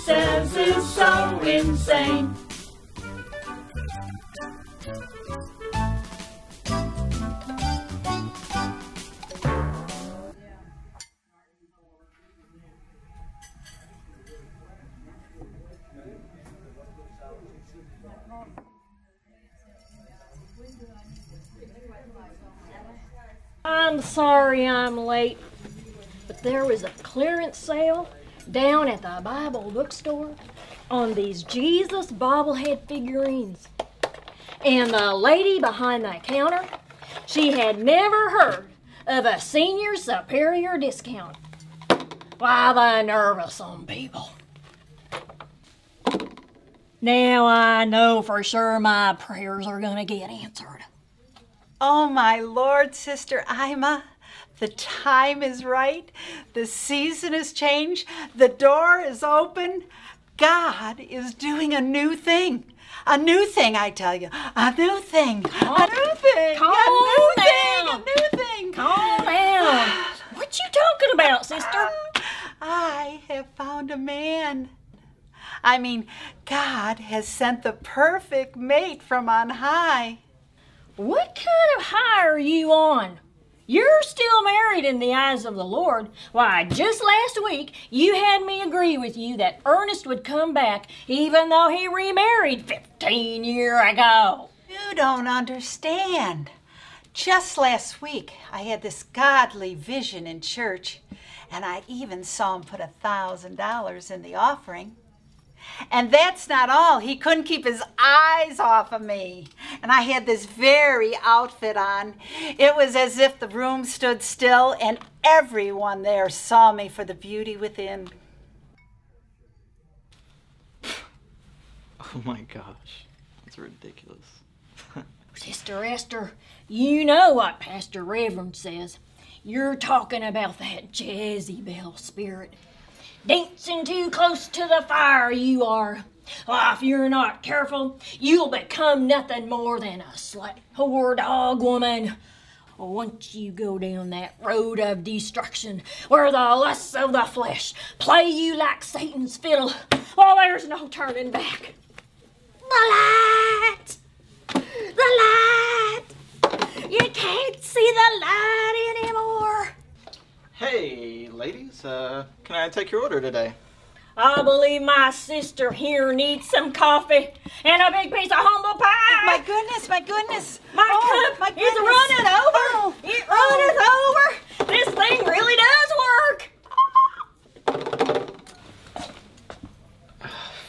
says is so insane. I'm sorry I'm late, but there was a clearance sale down at the Bible bookstore on these Jesus bobblehead figurines. And the lady behind the counter, she had never heard of a senior superior discount. Why, the nerve of some people. Now I know for sure my prayers are gonna get answered. Oh, my Lord, Sister Ima, the time is right. The season has changed. The door is open. God is doing a new thing. A new thing, I tell you. A new thing. A new thing. A new thing. Calm down. What you talking about, sister? I have found a man. I mean, God has sent the perfect mate from on high. What kind of high are you on? You're still married in the eyes of the Lord. Why, just last week, you had me agree with you that Ernest would come back even though he remarried 15 years ago. You don't understand. Just last week, I had this godly vision in church, and I even saw him put $1,000 in the offering. And that's not all. He couldn't keep his eyes off of me. And I had this very outfit on. It was as if the room stood still and everyone there saw me for the beauty within. Oh my gosh, that's ridiculous. Sister Esther, you know what Pastor Reverend says. You're talking about that Jezebel spirit. Dancing too close to the fire you are. Well, if you're not careful, you'll become nothing more than a slut, whore, dog woman. Once you go down that road of destruction, where the lusts of the flesh play you like Satan's fiddle, well, there's no turning back. The light! The light! You can't see the light anymore. Hey, ladies, can I take your order today? I believe my sister here needs some coffee and a big piece of humble pie. My goodness, my goodness. My cup is running over. Oh. It runneth over. This thing really does work.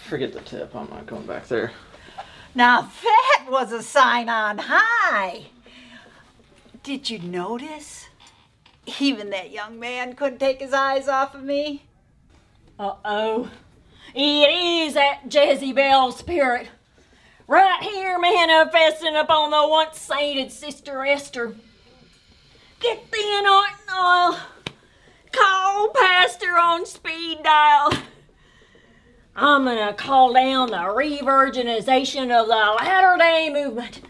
Forget the tip, I'm not going back there. Now that was a sign on high. Did you notice? Even that young man couldn't take his eyes off of me. Uh-oh. It is that Jezebel spirit. Right here manifesting upon the once sainted Sister Esther. Get the anointing oil. Call Pastor on speed dial. I'm gonna call down the re-virginization of the Latter-day movement.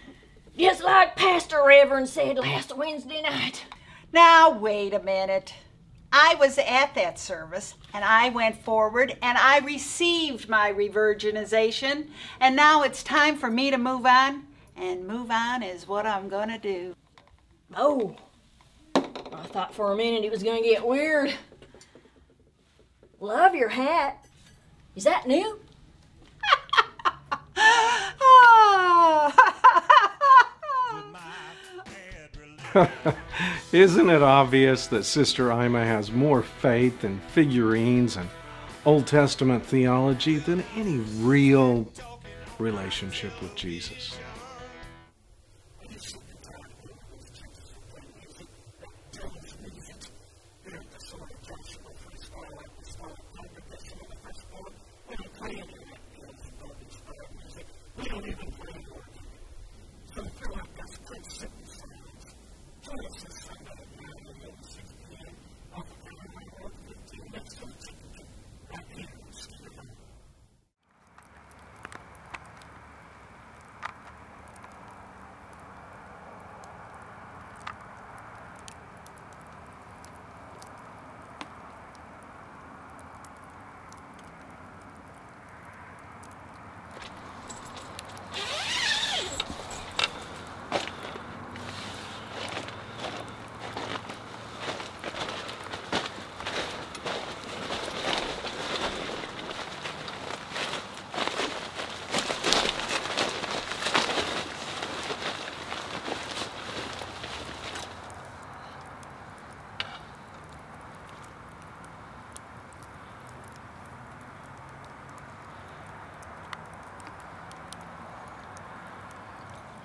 Just like Pastor Reverend said last Wednesday night. Now, wait a minute. I was at that service, and I went forward, and I received my re-virginization, and now it's time for me to move on, and move on is what I'm going to do. Oh, I thought for a minute it was going to get weird. Love your hat. Is that new? Isn't it obvious that Sister Ima has more faith in figurines and Old Testament theology than any real relationship with Jesus?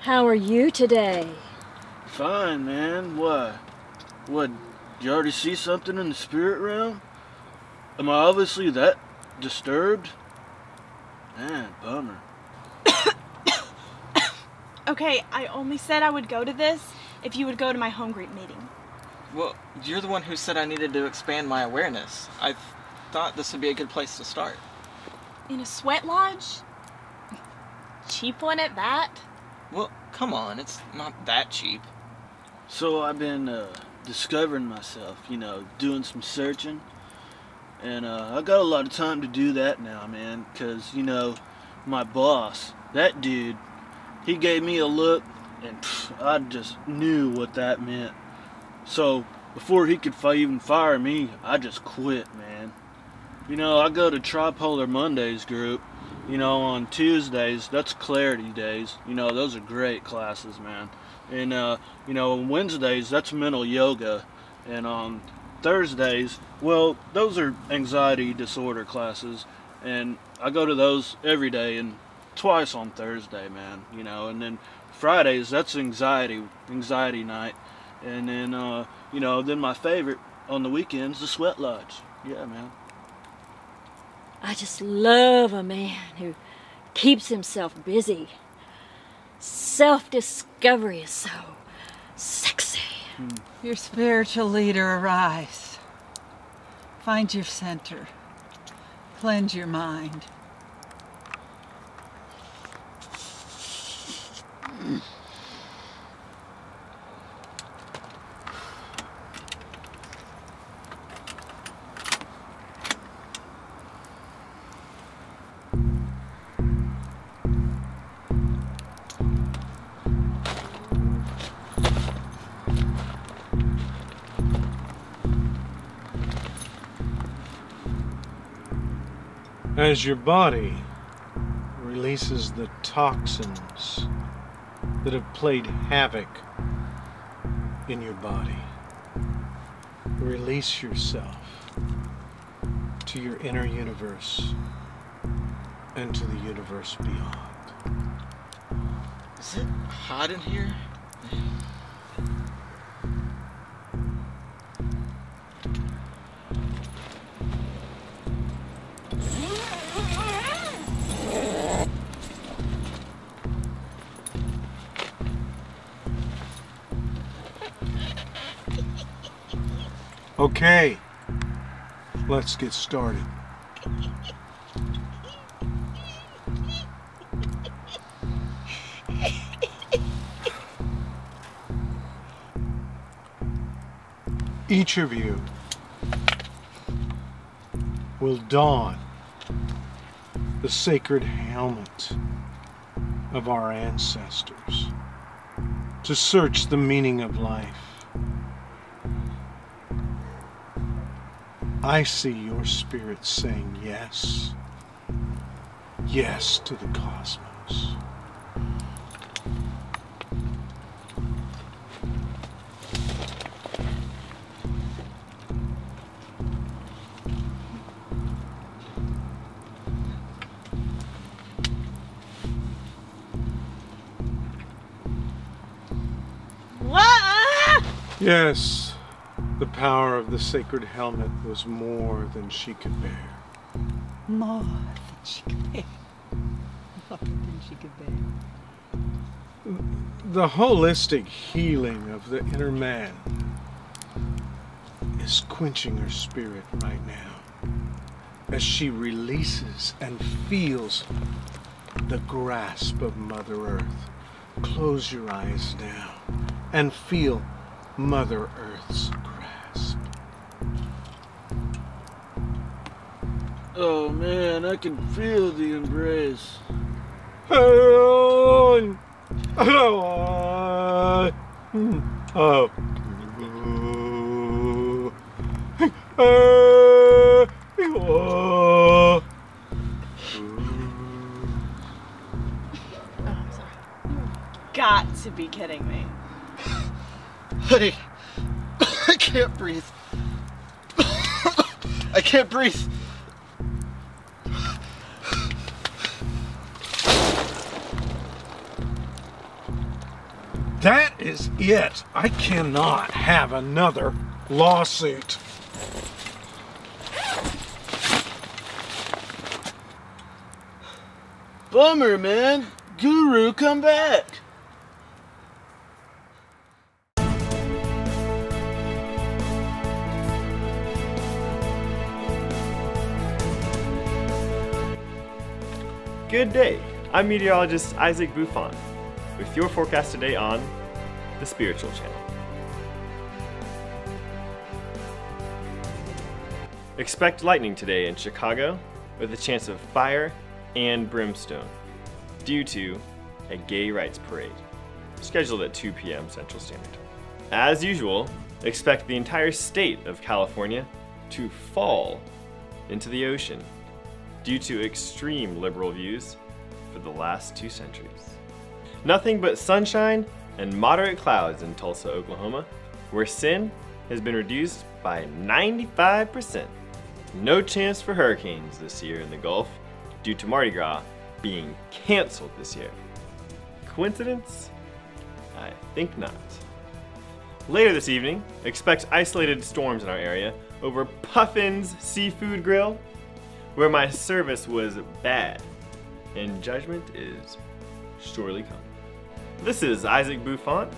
How are you today? Fine, man. Why? What, did you already see something in the spirit realm? Am I obviously that disturbed? Man, bummer. Okay, I only said I would go to this if you would go to my home group meeting. Well, you're the one who said I needed to expand my awareness. I thought this would be a good place to start. In a sweat lodge? Cheap one at that? Well, come on, it's not that cheap. So I've been discovering myself, doing some searching. And I got a lot of time to do that now, man, because, my boss, that dude, he gave me a look, and I just knew what that meant. So before he could even fire me, I just quit, man. I go to Tripolar Mondays group, on Tuesdays, that's clarity days. Those are great classes, man. And, on Wednesdays, that's mental yoga. And on Thursdays, well, those are anxiety disorder classes. And I go to those every day and twice on Thursday, man. And then Fridays, that's anxiety night. And then, then my favorite on the weekends, the sweat lodge. Yeah, man. I just love a man who keeps himself busy. Self-discovery is so sexy. Your spiritual leader arrives. Find your center. Cleanse your mind. As your body releases the toxins that have played havoc in your body, release yourself to your inner universe and to the universe beyond. Is it hot in here? Okay, let's get started. Each of you will don the sacred helmet of our ancestors to search the meaning of life. I see your spirit saying yes, yes to the cosmos. Yes, the power of the sacred helmet was more than she could bear. More than she could bear. More than she could bear. The holistic healing of the inner man is quenching her spirit right now as she releases and feels the grasp of Mother Earth. Close your eyes now and feel Mother Earth's grasp. Oh man, I can feel the embrace. Oh. I'm sorry. Got to be kidding me. Honey, I can't breathe. I can't breathe. That is it. I cannot have another lawsuit. Bummer, man. Guru, come back. Good day. I'm meteorologist Isaac Buffon with your forecast today on the Spiritual Channel. Expect lightning today in Chicago with a chance of fire and brimstone due to a gay rights parade scheduled at 2 p.m. Central Standard Time. As usual, expect the entire state of California to fall into the ocean due to extreme liberal views for the last 2 centuries. Nothing but sunshine and moderate clouds in Tulsa, Oklahoma, where sin has been reduced by 95%. No chance for hurricanes this year in the Gulf due to Mardi Gras being canceled this year. Coincidence? I think not. Later this evening, expect isolated storms in our area over Puffin's Seafood Grill, where my service was bad and judgment is surely coming. This is Isaac Buffon,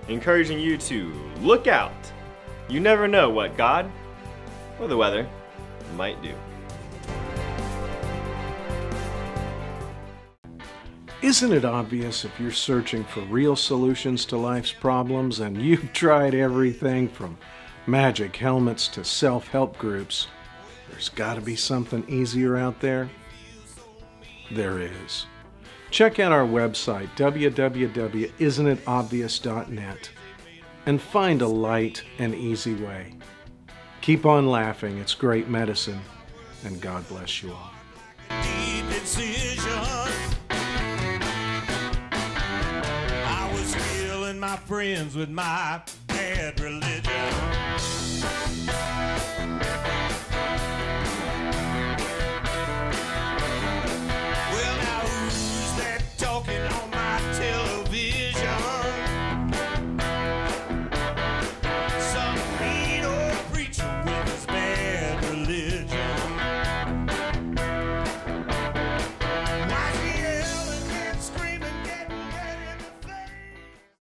encouraging you to look out. You never know what God or the weather might do. Isn't it obvious if you're searching for real solutions to life's problems and you've tried everything from magic helmets to self-help groups, there's got to be something easier out there? There is. Check out our website, www.isntitobvious.net, and find a light and easy way. Keep on laughing, it's great medicine, and God bless you all. Deep incision. I was killing my friends with my bad religion.